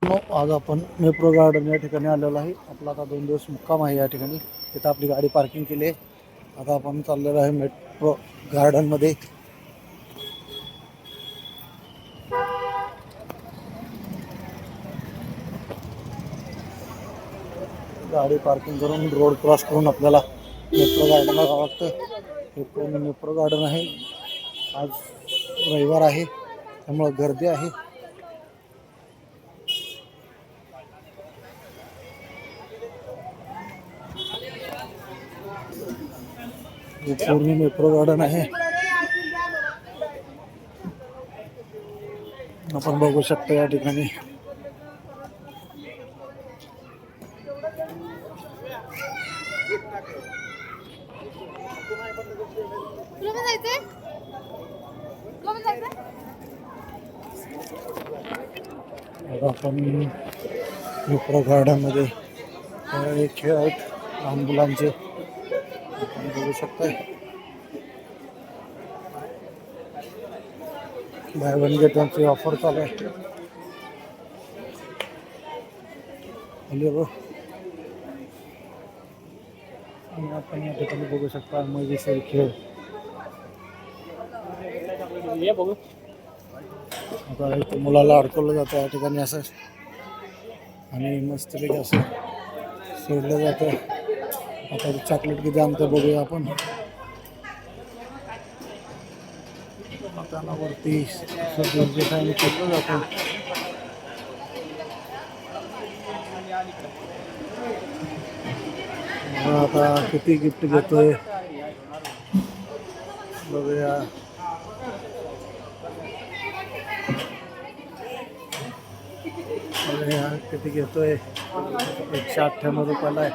आज आपण मेप्रो गार्डन या ठिकाणी आलेलो आहे. आपला आता 2 दिवस मुक्काम आहे या ठिकाणी. इथं आपली गाडी पार्किंग केली आहे. आता आपण चाललेलो आहे मेट्रो गार्डन मध्ये. गाडी पार्किंग करून रोड क्रॉस करून आपल्याला मेट्रो गार्डनला जावं लागतं. हे पूर्ण मेट्रो गार्डन आहे. आज रविवार आहे त्यामुळे गर्दी आहे. हे पूर्ण मेट्रो गार्डन आहे. आपण बघू शकतो या ठिकाणी. आपण मेट्रो गार्डन मध्ये खेळ आहेत लहान मुलांचे. आपण बघू शकताय. बाय वन गेट वनची ऑफर चालू आहे. आणि आपण या ठिकाणी बघू शकता मजेशीर खेळ. आता इथे मुलाला अडकवलं जातं या ठिकाणी असं आणि मस्तपैकी असं सोडलं जातं. आता चॉकलेट किती आणतं बघूया आपण. त्याला वरती सोडलं जातं. आता किती गिफ्ट घेतोय बघूया. किती घेतोय 198 रुपयाला आहे.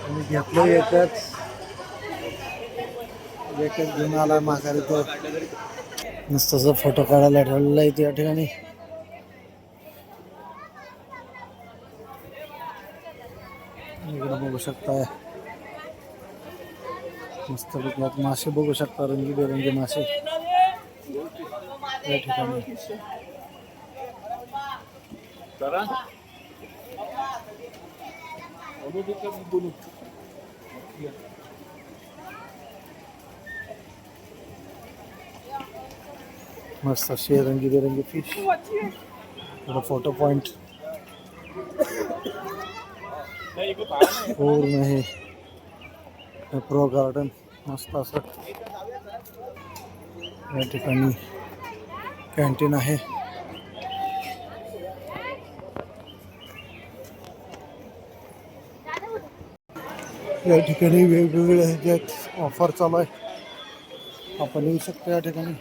आणि घेतलं एकच घेऊन आला माघारी. तो नुसतं फोटो काढायला ठेवलेला आहे या ठिकाणी. इकडे बघू शकता मस्त मासे बघू शकता. रंगीबेरंगी मासे या ठिकाणी. मस्त असे रंगीबेरंगी फिश. फोटो पॉइंट पूर्ण हे मेट्रो गार्डन मस्त असं. या ठिकाणी कॅन्टीन आहे. या ठिकाणी वेगवेगळ्या ह्याच्यात ऑफर चालू आहे. आपण येऊ शकतो या ठिकाणी.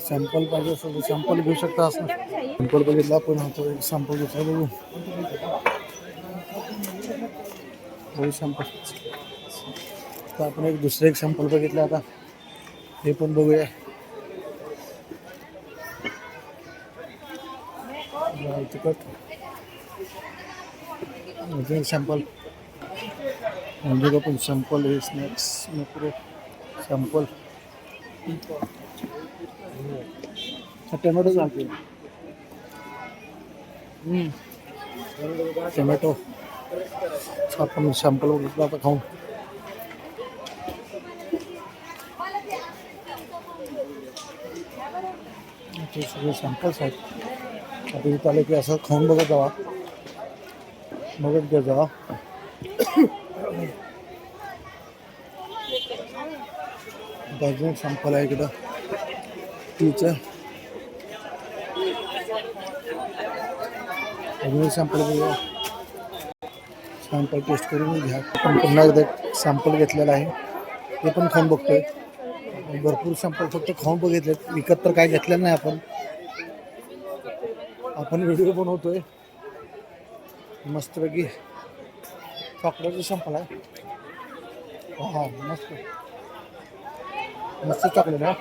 सॅम्पल पाहिजे असेल तर सॅम्पल घेऊ शकता. असं सॅम्पल बघितला आपण होतो. एक सॅम्पल दुसरा बघू सॅम्पल. तर आपण एक दुसरं एक सॅम्पल बघितलं. आता हे पण बघूया. तिकट अजून सॅम्पल म्हणजे पण सॅम्पल हे स्नॅक्स मेट्रो सॅम्पल. टोमॅटो चालते. टोमॅटो आपण सॅम्पल बघितलं आता खाऊन. ते सगळे सॅम्पल्स आहेत. आता इथं आले की असं खाऊन बघत जावा. बघत घ्या जावा. अजून सॅम्पल आहे इकडं टीचं. अजून सॅम्पल बघूया. सॅम्पल टेस्ट करून घ्या. आपण पुन्हा एकदा सॅम्पल घेतलेला आहे. ते पण खाऊन बघतोय. भरपूर सॅम्पल फक्त खाऊन बघितले. विकत तर काय घेतलेलं नाही आपण. आपण व्हिडिओ बनवतोय. मस्तपैकी चॉकलेटचं सॅम्पल आहे. हा मस्त मस्त चॉकलेट आहे.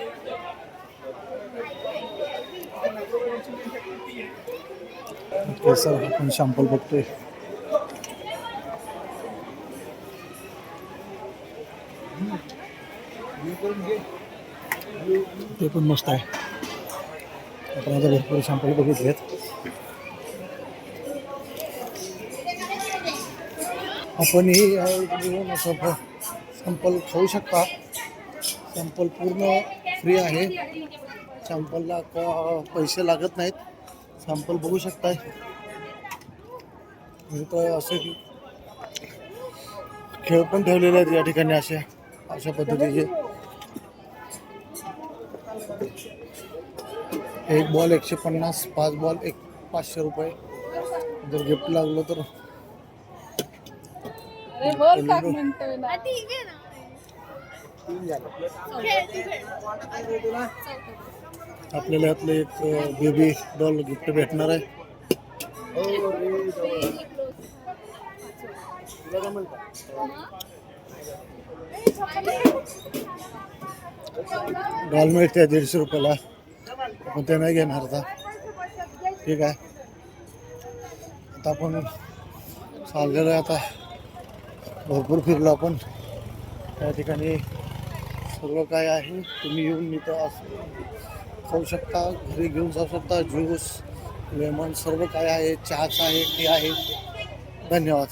सर आपण सॅम्पल बघतोय. ते पण मस्त आहे. आपण आता भरपूर सॅम्पल बघितलेत. आपणही येऊन सॅम्पल खाऊ शकता. सॅम्पल पूर्ण फ्री आहे. सॅम्पलला पैसे लागत नाहीत. सॅम्पल बघू शकताय. इथं असे खेळ पण ठेवलेले आहेत या ठिकाणी अशा पद्धतीचे. एक बॉल 150, 5 बॉल 500 रुपये. जर गिफ्ट लागलं तर आपल्याला यातलं एक बेबी डॉल गिफ्ट भेटणार आहे. डॉल मिळते 150 रुपयाला. पण ते नाही घेणार आता. ठीक आहे. आता आपण चाललेलो आहे. आता भरपूर फिरलो आपण. त्या ठिकाणी सर्व काय आहे. तुम्ही येऊन इथं खाऊ शकता. घरी घेऊन जाऊ शकता. ज्यूस, लेमन सर्व काय आहे. चहाच आहे, टी आहे. धन्यवाद.